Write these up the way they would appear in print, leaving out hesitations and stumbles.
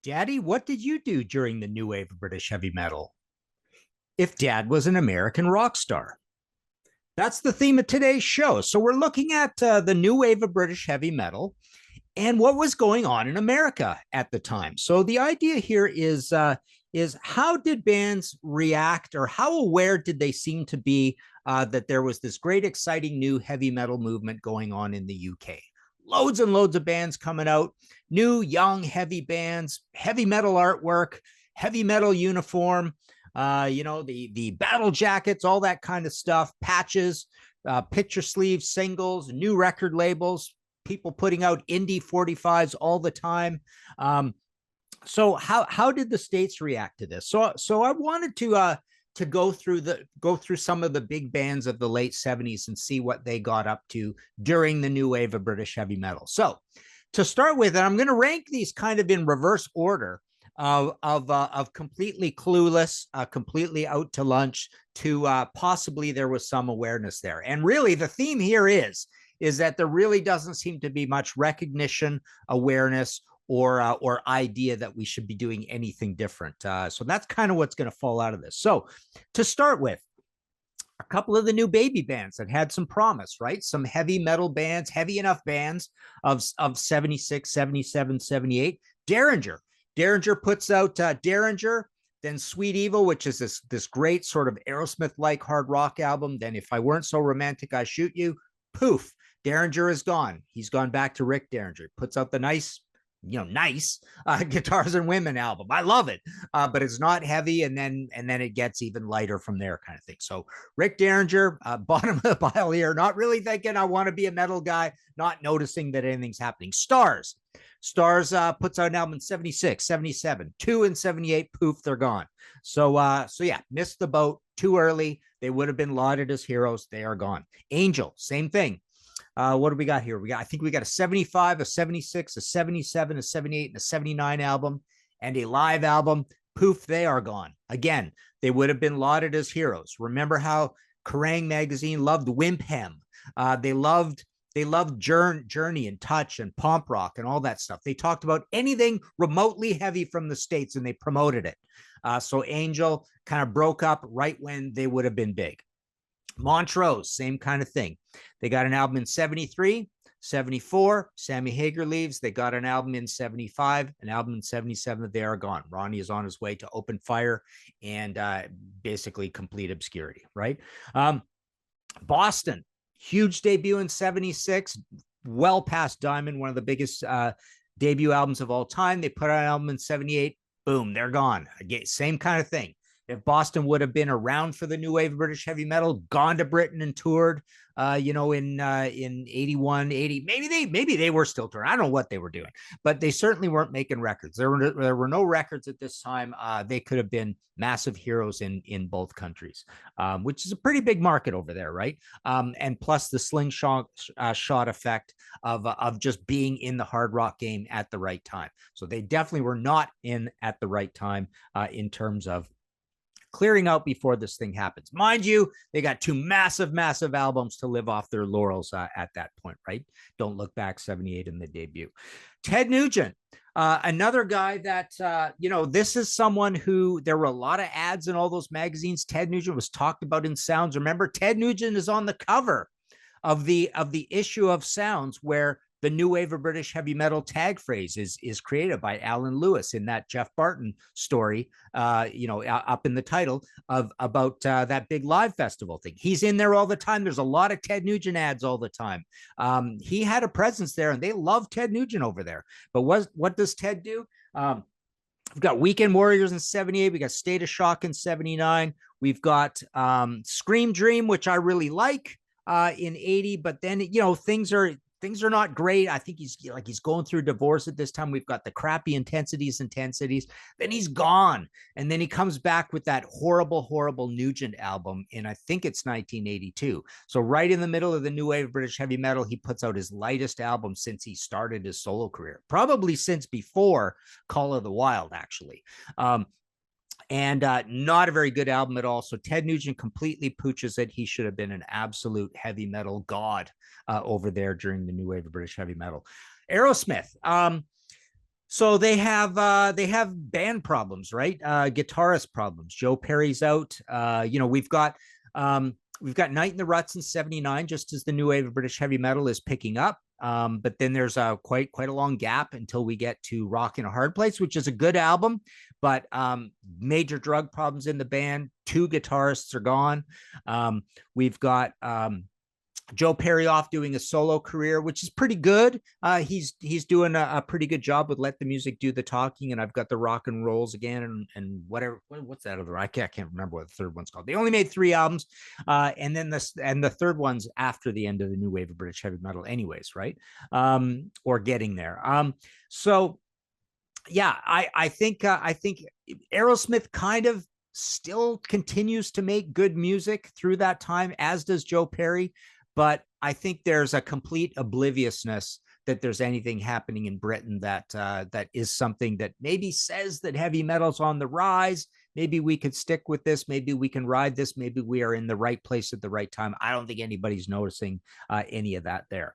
Daddy, what did you do during the new wave of British heavy metal? If Dad was an American rock star. That's the theme of today's show. So we're looking at the new wave of British heavy metal and what was going on in America at the time. So the idea here is how did bands react, or how aware did they seem to be that there was this great, exciting new heavy metal movement going on in the UK? Loads and loads of bands coming out, new, young, heavy bands, heavy metal artwork, heavy metal uniform, the battle jackets, all that kind of stuff, patches, picture sleeves, singles, new record labels, people putting out indie 45s all the time. So how did the States react to this? So I wanted to go through some of the big bands of the late 70s and see what they got up to during the new wave of British heavy metal. So to start with, and I'm going to rank these kind of in reverse order of completely clueless, completely out to lunch, to possibly there was some awareness there. And really the theme here is that there really doesn't seem to be much recognition, awareness, or idea that we should be doing anything different. So that's kind of what's going to fall out of this. So to start with, a couple of the new baby bands that had some promise, right? Some heavy metal bands, heavy enough bands of 76, 77, 78. Derringer puts out Derringer, then Sweet Evil, which is this great sort of Aerosmith-like hard rock album. Then If I Weren't So Romantic, I Shoot You. Poof, Derringer is gone. He's gone back to Rick Derringer. Puts out the nice Guitars and Women album. I love it, but it's not heavy, and then it gets even lighter from there, kind of thing. So Rick Derringer, bottom of the pile here, not really thinking I want to be a metal guy, not noticing that anything's happening. Stars puts out an album in 76, 77, 2 in 78, poof, they're gone. So yeah, missed the boat too early. They would have been lauded as heroes. They are gone. Angel, same thing. What do we got here? I think we got a 75, a 76, a 77, a 78, and a 79 album, and a live album. Poof, they are gone. Again, they would have been lauded as heroes. Remember how Kerrang! Magazine loved WOBHM. They loved Journey and Touch and Pomp Rock and all that stuff. They talked about anything remotely heavy from the States and they promoted it. So Angel kind of broke up right when they would have been big. Montrose, same kind of thing. They got an album in 73, 74. Sammy Hagar leaves. They got an album in 75, an album in 77. They are gone. Ronnie is on his way to open fire and basically complete obscurity, right? Boston, huge debut in 76, well past Diamond, one of the biggest debut albums of all time. They put out an album in 78. Boom, they're gone. Again, same kind of thing. If Boston would have been around for the new wave of British heavy metal, gone to Britain and toured, in 81, 80, maybe they were still touring. I don't know what they were doing, but they certainly weren't making records. There were no records at this time. They could have been massive heroes in both countries, which is a pretty big market over there, right? And plus the slingshot shot effect of just being in the hard rock game at the right time. So they definitely were not in at the right time in terms of clearing out before this thing happens. Mind you, they got two massive albums to live off their laurels at that point, right? Don't Look Back, 78 in the debut. Ted Nugent, another guy that, this is someone who, there were a lot of ads in all those magazines. Ted Nugent was talked about in Sounds. Remember, Ted Nugent is on the cover of the issue of Sounds, where the new wave of British heavy metal tag phrase is created by Alan Lewis in that Jeff Barton story, up in the title about that big live festival thing. He's in there all the time. There's a lot of Ted Nugent ads all the time. He had a presence there, and they love Ted Nugent over there. But what does Ted do? We've got Weekend Warriors in 78. We got State of Shock in 79. We've got Scream Dream, which I really like, in 80. But then, things are not great. I think he's going through divorce at this time. We've got the crappy intensities. Then he's gone. And then he comes back with that horrible Nugent album in, I think it's 1982. So right in the middle of the new wave of British heavy metal, he puts out his lightest album since he started his solo career, probably since before Call of the Wild, actually. And not a very good album at all. So Ted Nugent completely pooches it. He should have been an absolute heavy metal god over there during the new wave of British heavy metal. Aerosmith. So they have band problems, right? Guitarist problems. Joe Perry's out. We've got Night in the Ruts in '79, just as the new wave of British heavy metal is picking up. But then there's a quite a long gap until we get to Rock in a Hard Place, which is a good album, but major drug problems in the band. Two guitarists are gone. We've got Joe Perry off doing a solo career, which is pretty good. He's doing a pretty good job with Let the Music Do the Talking, and I've got the Rock and Rolls again, and whatever. What's that other? I can't remember what the third one's called. They only made 3 albums, and then the third one's after the end of the new wave of British heavy metal, anyways, right? Or getting there. So yeah, I think Aerosmith kind of still continues to make good music through that time, as does Joe Perry. But I think there's a complete obliviousness that there's anything happening in Britain that is something that maybe says that heavy metal's on the rise. Maybe we could stick with this. Maybe we can ride this. Maybe we are in the right place at the right time. I don't think anybody's noticing any of that there.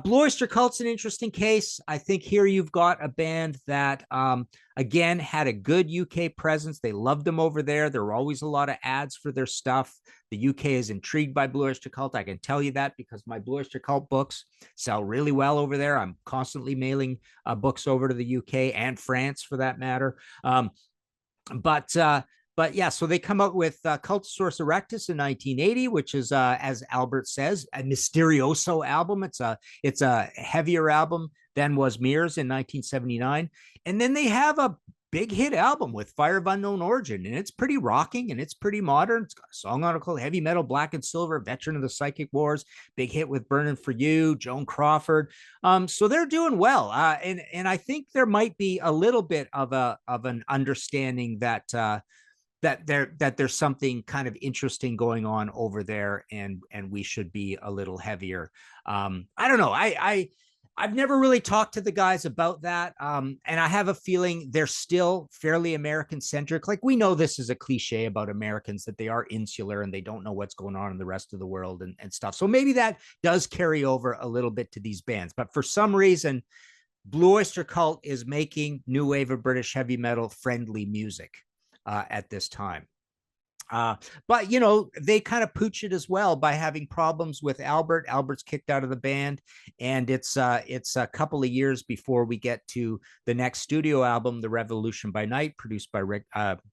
Blue Oyster Cult's an interesting case. I think here you've got a band that, again, had a good UK presence. They loved them over there. There were always a lot of ads for their stuff. The UK is intrigued by Blue Oyster Cult. I can tell you that because my Blue Oyster Cult books sell really well over there. I'm constantly mailing books over to the UK and France, for that matter. But yeah, so they come out with Cultosaurus Erectus in 1980, which is, as Albert says, a Mysterioso album. It's a heavier album than was Mirrors in 1979. And then they have a big hit album with Fire of Unknown Origin, and it's pretty rocking and it's pretty modern. It's got a song on it called Heavy Metal, Black and Silver, Veteran of the Psychic Wars, big hit with Burning for You, Joan Crawford. So they're doing well, and I think there might be a little bit of an understanding that there's something kind of interesting going on over there, and we should be a little heavier. I don't know. I've never really talked to the guys about that. And I have a feeling they're still fairly American centric. Like, we know this is a cliche about Americans, that they are insular and they don't know what's going on in the rest of the world and stuff. So maybe that does carry over a little bit to these bands. But for some reason, Blue Oyster Cult is making new wave of British heavy metal friendly music at this time. But they kind of pooch it as well by having problems with Albert. Albert's kicked out of the band, and it's a couple of years before we get to the next studio album, The Revolution by Night, produced by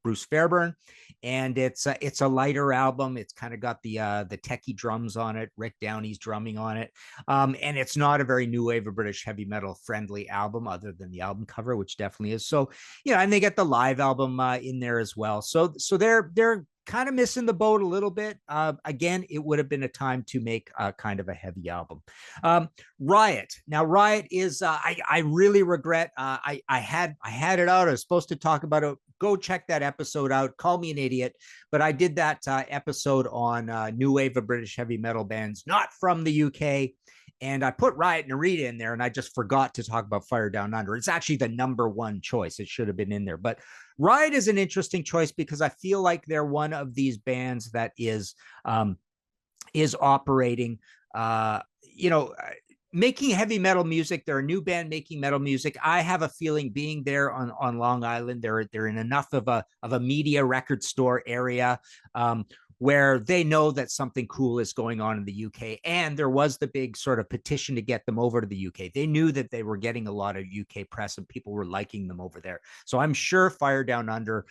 Bruce Fairbairn, and it's a lighter album. It's kind of got the techie drums on it. Rick Downey's drumming on it, and it's not a very new wave of British heavy metal friendly album, other than the album cover, which definitely is. So and they get the live album in there as well. So they're kind of missing the boat a little bit. Again, it would have been a time to make kind of a heavy album. Riot. Now, Riot is, I really regret, I had it out. I was supposed to talk about it. Go check that episode out. Call me an idiot. But I did that episode on new wave of British heavy metal bands, not from the UK. And I put Riot Narita in there, and I just forgot to talk about Fire Down Under. It's actually the #1 choice. It should have been in there. But Riot is an interesting choice because I feel like they're one of these bands that is operating, making heavy metal music. They're a new band making metal music. I have a feeling, being there on Long Island, they're in enough of a media record store area where they know that something cool is going on in the UK. And there was the big sort of petition to get them over to the UK. They knew that they were getting a lot of UK press and people were liking them over there. So I'm sure Fire Down Under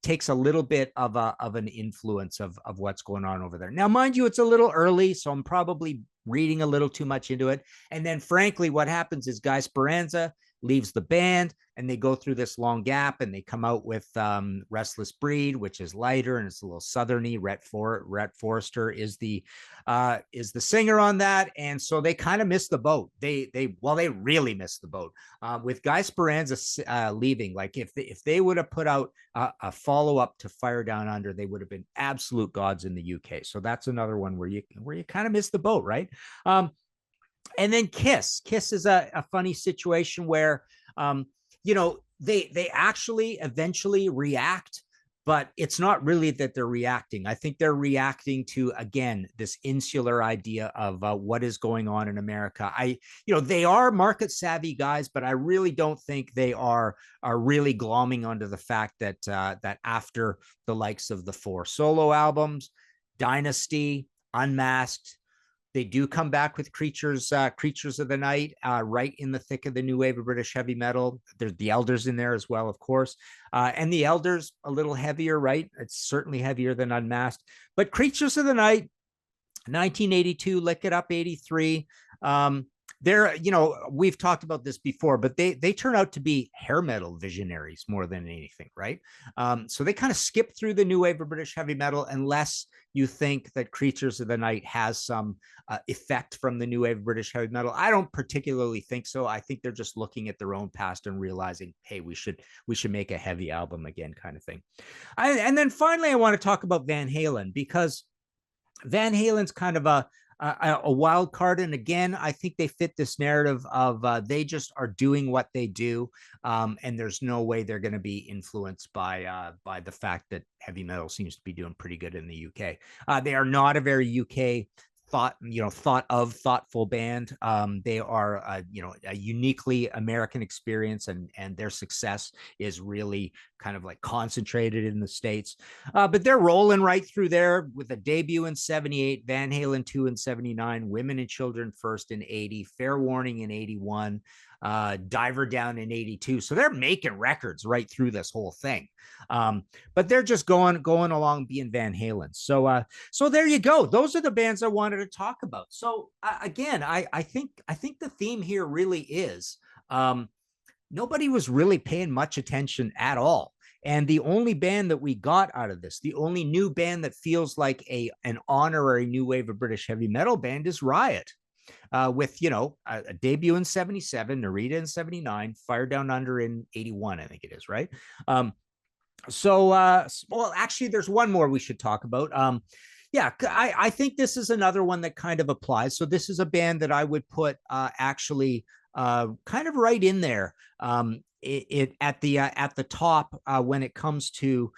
takes a little bit of an influence of what's going on over there. Now, mind you, it's a little early, so I'm probably reading a little too much into it. And then, frankly, what happens is Guy Speranza leaves the band, and they go through this long gap, and they come out with Restless Breed, which is lighter and it's a little southerny. Rhett Forrester is the singer on that, and so they kind of missed the boat. They really missed the boat with Guy Speranza leaving. Like, if they would have put out a follow up to Fire Down Under, they would have been absolute gods in the UK. So that's another one where you kind of missed the boat, right? And then Kiss is a funny situation where, they actually eventually react but it's not really that they're reacting. I think they're reacting to, again, this insular idea of what is going on in America. They are market savvy guys, but I really don't think they are really glomming onto the fact that that after the likes of the 4 solo albums, Dynasty, Unmasked, they do come back with Creatures of the Night, right in the thick of the new wave of British heavy metal. There's the Elders in there as well, of course. And the Elders, a little heavier, right? It's certainly heavier than Unmasked. But Creatures of the Night, 1982, Lick It Up, 83. We've talked about this before, but they turn out to be hair metal visionaries more than anything, right? So they kind of skip through the new wave of British heavy metal unless you think that Creatures of the Night has some effect from the new wave of British heavy metal. I don't particularly think so. I think they're just looking at their own past and realizing, hey, we should make a heavy album again, kind of thing. And then finally, I want to talk about Van Halen, because Van Halen's kind of a wild card. And again, I think they fit this narrative of they just are doing what they do. And there's no way they're going to be influenced by the fact that heavy metal seems to be doing pretty good in the UK. They are not a very UK thoughtful band. They are a uniquely American experience, and their success is really kind of like concentrated in the States. But they're rolling right through there with a debut in 78, Van Halen 2 in 79, Women and Children First in 80, Fair Warning in 81, Diver Down in 82. So they're making records right through this whole thing. But they're just going along being Van Halen. So there you go. Those are the bands I wanted to talk about. So again, I think the theme here really is nobody was really paying much attention at all. And the only band that we got out of this, the only new band that feels like an honorary new wave of British heavy metal band, is Riot. With a debut in 77, Narita in 79, Fire Down Under in 81, I think it is, right? Well, actually, there's one more we should talk about. I think this is another one that kind of applies. So this is a band that I would put actually kind of right in there. It at the top when it comes to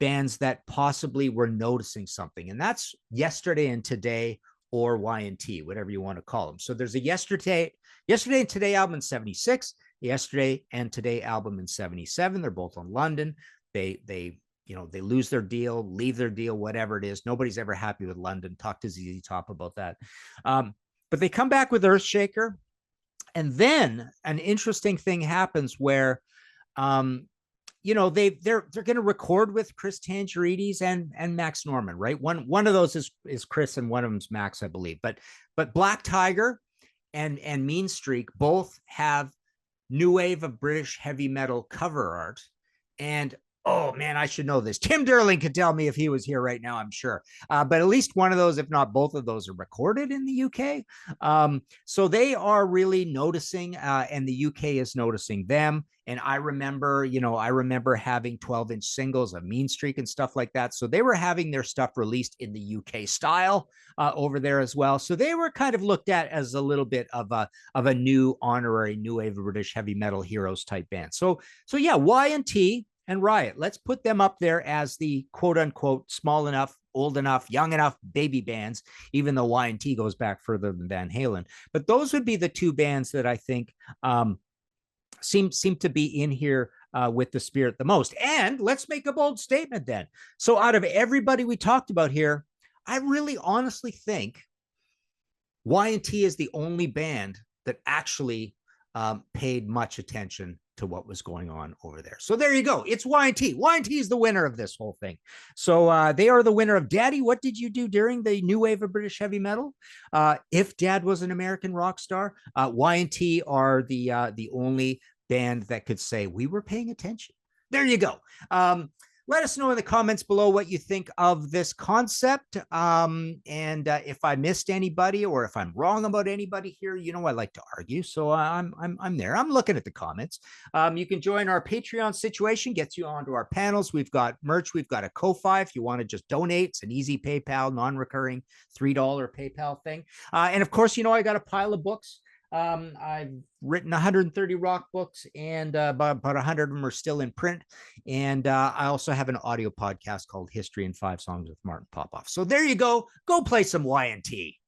bands that possibly were noticing something, and that's Yesterday and Today, or Y&T, whatever you want to call them. So there's a Yesterday and Today album in 76, Yesterday and Today album in 77. They're both on London. They lose their deal, leave their deal, whatever it is. Nobody's ever happy with London. Talk to ZZ Top about that. But they come back with Earthshaker. And then an interesting thing happens where they're going to record with Chris Tangerides and Max Norman, right? One of those is Chris and one of them's Max, I believe. But Black Tiger and Mean Streak both have new wave of British heavy metal cover art. And oh man, I should know this. Tim Derling could tell me if he was here right now, I'm sure. But at least one of those, if not both of those, are recorded in the UK. So they are really noticing, and the UK is noticing them. And I remember having 12-inch singles of Mean Streak and stuff like that. So they were having their stuff released in the UK style over there as well. So they were kind of looked at as a little bit of a new honorary new wave of British heavy metal heroes type band. So yeah, Y&T and Riot, let's put them up there as the quote unquote small enough, old enough, young enough baby bands, even though Y&T goes back further than Van Halen. But those would be the two bands that I think seem to be in here with the spirit the most. And let's make a bold statement then. So out of everybody we talked about here, I really honestly think Y&T is the only band that actually paid much attention to what was going on over there. So there you go. It's Y&T. Y&T is the winner of this whole thing. So they are the winner of Daddy, What Did You Do During the New Wave of British Heavy Metal? If Dad Was an American Rock Star, Y&T are the only band that could say we were paying attention. There you go. Let us know in the comments below what you think of this concept. And if I missed anybody or if I'm wrong about anybody here, I like to argue. So I'm there. I'm looking at the comments. You can join our Patreon situation, gets you onto our panels. We've got merch. We've got a Ko-Fi if you want to just donate. It's an easy PayPal, non-recurring $3 PayPal thing. And of course, I got a pile of books I've written 130 rock books, and about 100 of them are still in print. And I also have an audio podcast called History in 5 Songs with Martin Popoff. So there you go. Go play some Y&T.